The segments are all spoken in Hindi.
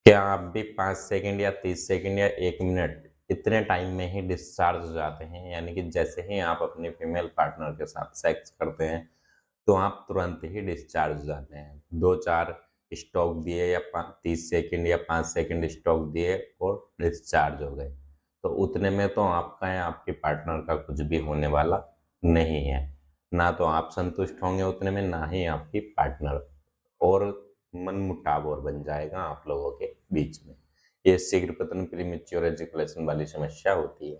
क्या आप भी 5 सेकंड या 30 सेकंड या 1 मिनट इतने टाइम में ही डिस्चार्ज हो जाते हैं? यानी कि जैसे ही आप अपने फीमेल पार्टनर के साथ सेक्स करते हैं, तो आप तुरंत ही डिस्चार्ज हो जाते हैं। 2-4 स्ट्रोक दिए या 30 सेकंड या 5 सेकंड स्ट्रोक दिए और डिस्चार्ज हो गए। तो उतने में तो आपका या आपके पार्टनर का कुछ भी होने वाला नहीं है। ना तो आप संतुष्ट होंगे उतने में, ना ही आपकी पार्टनर। और मनमुटाव और बन जाएगा आप लोगों के बीच में। ये शीघ्र पतन प्रीमेच्योर एजाकुलेशन वाली समस्या होती है।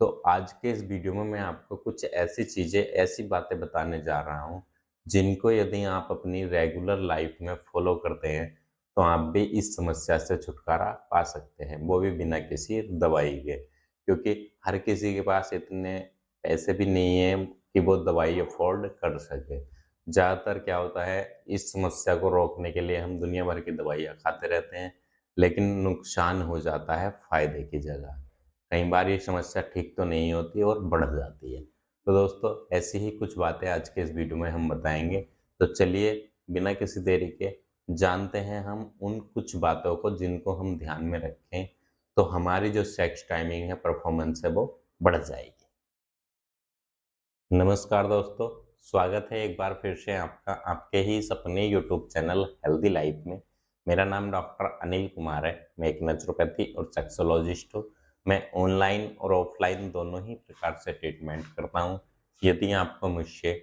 तो आज के इस वीडियो में मैं आपको कुछ ऐसी चीज़ें, ऐसी बातें बताने जा रहा हूँ, जिनको यदि आप अपनी रेगुलर लाइफ में फ़ॉलो करते हैं, तो आप भी इस समस्या से छुटकारा पा सकते हैं, वो भी बिना किसी दवाई के। क्योंकि हर किसी के पास इतने पैसे भी नहीं हैं कि वो दवाई अफ़ोर्ड कर सके। ज़्यादातर क्या होता है, इस समस्या को रोकने के लिए हम दुनिया भर की दवाइयाँ खाते रहते हैं, लेकिन नुकसान हो जाता है फ़ायदे की जगह। कई बार ये समस्या ठीक तो नहीं होती और बढ़ जाती है। तो दोस्तों, ऐसी ही कुछ बातें आज के इस वीडियो में हम बताएँगे। तो चलिए, बिना किसी देरी के जानते हैं हम उन कुछ बातों को जिनको हम ध्यान में रखें, तो हमारी जो सेक्स टाइमिंग है, परफ़ॉर्मेंस है, वो बढ़ जाएगी। नमस्कार दोस्तों, स्वागत है एक बार फिर से आपका आपके ही सपने यूट्यूब चैनल हेल्दी लाइफ में। मेरा नाम डॉक्टर अनिल कुमार है। मैं एक नेचुरोपैथी और सेक्सोलॉजिस्ट हूँ। मैं ऑनलाइन और ऑफलाइन दोनों ही प्रकार से ट्रीटमेंट करता हूँ। यदि आपको मुझसे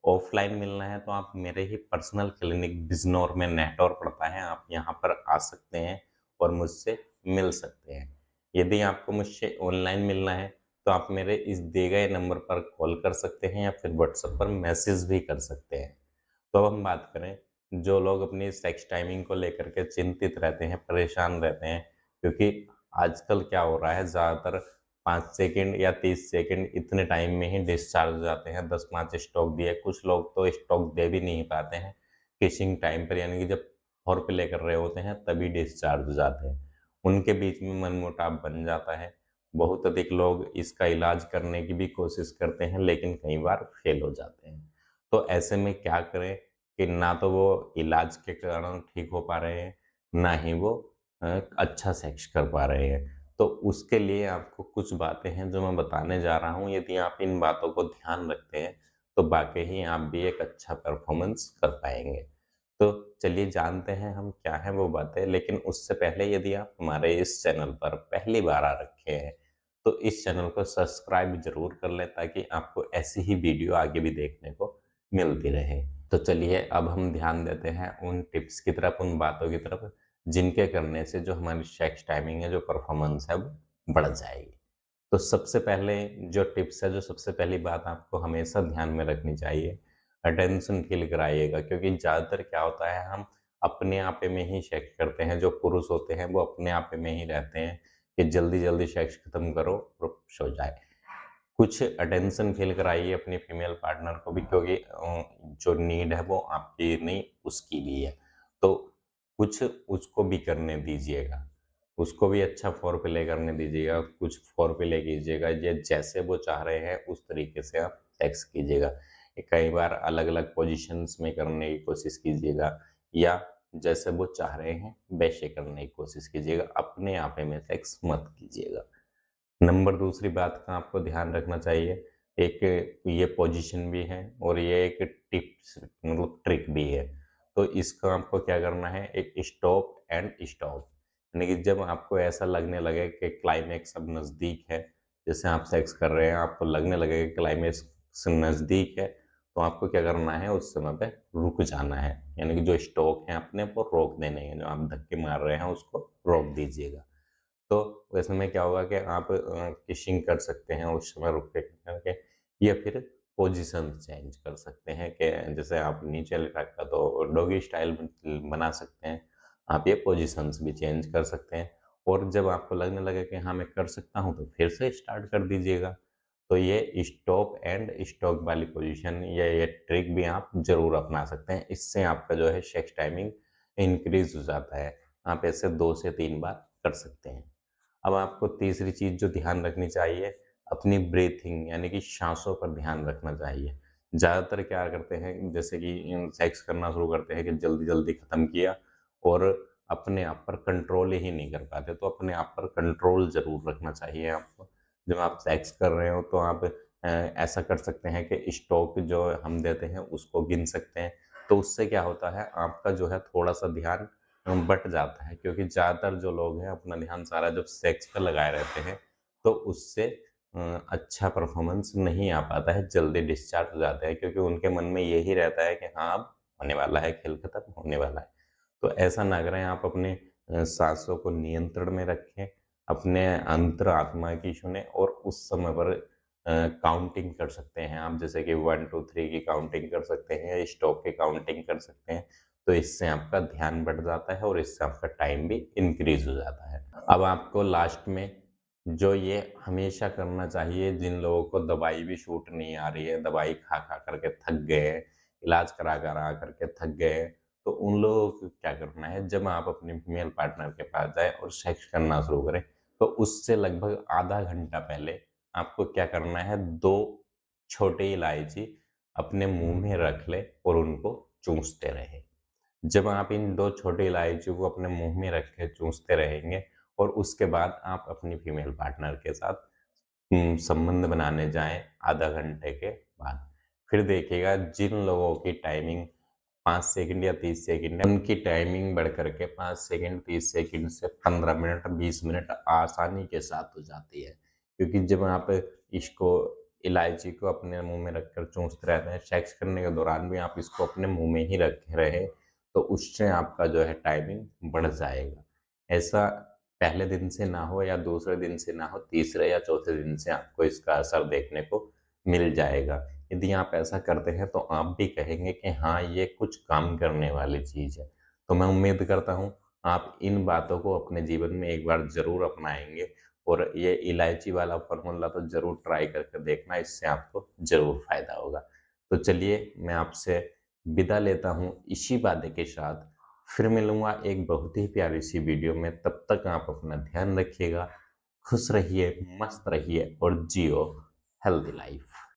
ऑफलाइन मिलना है तो आप मेरे ही पर्सनल क्लिनिक बिजनौर में नेटवर्क पड़ता है, आप यहाँ पर आ सकते हैं और मुझसे मिल सकते हैं। यदि आपको मुझसे ऑनलाइन मिलना है तो आप मेरे इस दिए गए नंबर पर कॉल कर सकते हैं या फिर व्हाट्सएप पर मैसेज भी कर सकते हैं। तो अब हम बात करें, जो लोग अपनी सेक्स टाइमिंग को लेकर के चिंतित रहते हैं, परेशान रहते हैं, क्योंकि आजकल क्या हो रहा है, ज़्यादातर 5 सेकंड या 30 सेकंड इतने टाइम में ही डिस्चार्ज हो जाते हैं। 10-5 स्ट्रोक दिए, कुछ लोग तो स्ट्रोक दे भी नहीं पाते हैं। किसिंग टाइम पर यानी कि जब फोरप्ले कर रहे होते हैं तभी डिस्चार्ज हो जाते हैं। उनके बीच में मनमुटाव बन जाता है। बहुत अधिक लोग इसका इलाज करने की भी कोशिश करते हैं, लेकिन कई बार फेल हो जाते हैं। तो ऐसे में क्या करें कि ना तो वो इलाज के कारण ठीक हो पा रहे हैं, ना ही वो अच्छा सेक्स कर पा रहे हैं। तो उसके लिए आपको कुछ बातें हैं जो मैं बताने जा रहा हूँ। यदि आप इन बातों को ध्यान रखते हैं, तो वाक़ई ही आप भी एक अच्छा परफ़ॉर्मेंस कर पाएँगे। तो चलिए जानते हैं हम क्या हैं वो बातें, लेकिन उससे पहले यदि आप हमारे इस चैनल पर पहली बार आ रखे हैं, तो इस चैनल को सब्सक्राइब ज़रूर कर लें ताकि आपको ऐसी ही वीडियो आगे भी देखने को मिलती रहे। तो चलिए अब हम ध्यान देते हैं उन टिप्स की तरफ, उन बातों की तरफ, जिनके करने से जो हमारी सेक्स टाइमिंग है, जो परफ़ॉर्मेंस है, वो बढ़ जाएगी। तो सबसे पहले जो टिप्स है, जो सबसे पहली बात आपको हमेशा ध्यान में रखनी चाहिए, अटेंशन फ़ील कराइएगा, क्योंकि ज़्यादातर क्या होता है, हम अपने आपे में ही सेक्स करते हैं। जो पुरुष होते हैं वो अपने आपे में ही रहते हैं कि जल्दी-जल्दी सेक्स खत्म करो और सो जाए। कुछ अटेंशन फ़ील कराइए अपनी फीमेल पार्टनर को भी, क्योंकि जो नीड है वो आपकी नहीं, उसकी भी है। तो कुछ उसको भी करने दीजिएगा। उसको भी अच्छा फ़ोरप्ले करने दीजिएगा, कुछ फ़ोरप्ले कीजिएगा, ये जैसे वो चाह रहे हैं उस तरीके से आप सेक्स कीजिएगा। कई बार अलग-अलग पोज़ीशंस में करने की कोशिश कीजिएगा, या जैसे वो चाह रहे हैं वैसे करने की कोशिश कीजिएगा। अपने आपे में सेक्स मत कीजिएगा। नंबर दूसरी बात का आपको ध्यान रखना चाहिए, एक ये पोजीशन भी है और ये एक टिप्स मतलब ट्रिक भी है। तो इसका आपको क्या करना है, एक स्टॉप एंड स्टॉप, यानी कि जब आपको ऐसा लगने लगे कि क्लाइमेक्स अब नज़दीक है, जैसे आप सेक्स कर रहे हैं, आपको लगने लगे कि क्लाइमेक्स नज़दीक है, तो आपको क्या करना है, उस समय पे रुक जाना है। यानी कि जो स्टॉक है अपने वो रोक देने हैं, जो आप धक्के मार रहे हैं उसको रोक दीजिएगा। तो वैसे में क्या होगा कि आप किशिंग कर सकते हैं उस समय रुक के करके, या फिर पोजीशन चेंज कर सकते हैं कि जैसे आप नीचे लेटा का तो डॉगी स्टाइल बना सकते हैं। आप ये पोजीशंस भी चेंज कर सकते हैं, और जब आपको लगने लगे कि हाँ, मैं कर सकता हूँ, तो फिर से स्टार्ट कर दीजिएगा। तो ये स्टॉप एंड स्टॉक वाली पोजीशन या ये ट्रिक भी आप ज़रूर अपना सकते हैं। इससे आपका जो है सेक्स टाइमिंग इंक्रीज़ हो जाता है। आप ऐसे 2 से 3 बार कर सकते हैं। अब आपको तीसरी चीज़ जो ध्यान रखनी चाहिए, अपनी ब्रीथिंग यानी कि साँसों पर ध्यान रखना चाहिए। ज़्यादातर क्या करते हैं, जैसे कि सेक्स करना शुरू करते हैं कि जल्दी-जल्दी ख़त्म किया और अपने आप पर कंट्रोल ही नहीं कर पाते। तो अपने आप पर कंट्रोल ज़रूर रखना चाहिए आपको। जब आप सेक्स कर रहे हो तो आप ऐसा कर सकते हैं कि स्टोक जो हम देते हैं उसको गिन सकते हैं। तो उससे क्या होता है आपका जो है थोड़ा-सा ध्यान बँट जाता है, क्योंकि ज़्यादातर जो लोग हैं अपना ध्यान सारा जब सेक्स पे लगाए रहते हैं, तो उससे अच्छा परफ़ॉर्मेंस नहीं आ पाता है, जल्दी डिस्चार्ज हो जाते हैं, क्योंकि उनके मन में यही रहता है कि हाँ, अब होने वाला है, खेल खत्म होने वाला है। तो ऐसा ना करें, आप अपने साँसों को नियंत्रण में रखें, अपने अंतरात्मा की सुनें और उस समय पर काउंटिंग कर सकते हैं आप, जैसे कि 1, 2, 3 की काउंटिंग कर सकते हैं, स्टॉप की काउंटिंग कर सकते हैं। तो इससे आपका ध्यान बढ़ जाता है और इससे आपका टाइम भी इंक्रीज़ हो जाता है। अब आपको लास्ट में जो ये हमेशा करना चाहिए, जिन लोगों को दवाई भी सूट नहीं आ रही है, दवाई खा-खा कर के थक गए हैं, इलाज करा-करा कर के थक गए हैं, तो उन लोगों को क्या करना है, जब आप अपने फीमेल पार्टनर के पास जाएँ और सेक्स करना शुरू करें, तो उससे लगभग आधा घंटा पहले आपको क्या करना है, 2 छोटी इलायची अपने मुँह में रख लें और उनको चूसते रहें। जब आप इन 2 छोटी इलायचियों को अपने मुँह में रख के चूसते रहेंगे और उसके बाद आप अपनी फीमेल पार्टनर के साथ संबंध बनाने जाएँ आधा घंटे के बाद। फिर देखिएगा जिन लोगों की टाइमिंग 5 सेकंड या 30 सेकंड है, उनकी टाइमिंग बढ़ कर के 5 सेकंड, 30 सेकंड से 15 मिनट, 20 मिनट आसानी के साथ हो जाती है। क्योंकि जब आप इसको इलायची को अपने मुँह में रखकर चूसते रहते हैं, सेक्स करने के दौरान भी आप इसको अपने मुँह में ही रखे रहें, तो उससे आपका जो है टाइमिंग बढ़ जाएगा। ऐसा पहले दिन से ना हो या दूसरे दिन से ना हो, तीसरे या चौथे दिन से आपको इसका असर देखने को मिल जाएगा। यदि आप ऐसा करते हैं तो आप भी कहेंगे कि हाँ, ये कुछ काम करने वाली चीज़ है। तो मैं उम्मीद करता हूँ आप इन बातों को अपने जीवन में एक बार ज़रूर अपनाएँगे और ये इलायची वाला फ़ॉर्मूला तो ज़रूर ट्राई करके देखना, इससे आपको ज़रूर फ़ायदा होगा। तो चलिए मैं आपसे विदा लेता हूँ इसी वादे के साथ, फिर मिलूँगा एक बहुत ही प्यारी-सी वीडियो में, तब तक आप अपना ध्यान रखिएगा, खुश रहिए, मस्त रहिए और जियो हेल्दी लाइफ़।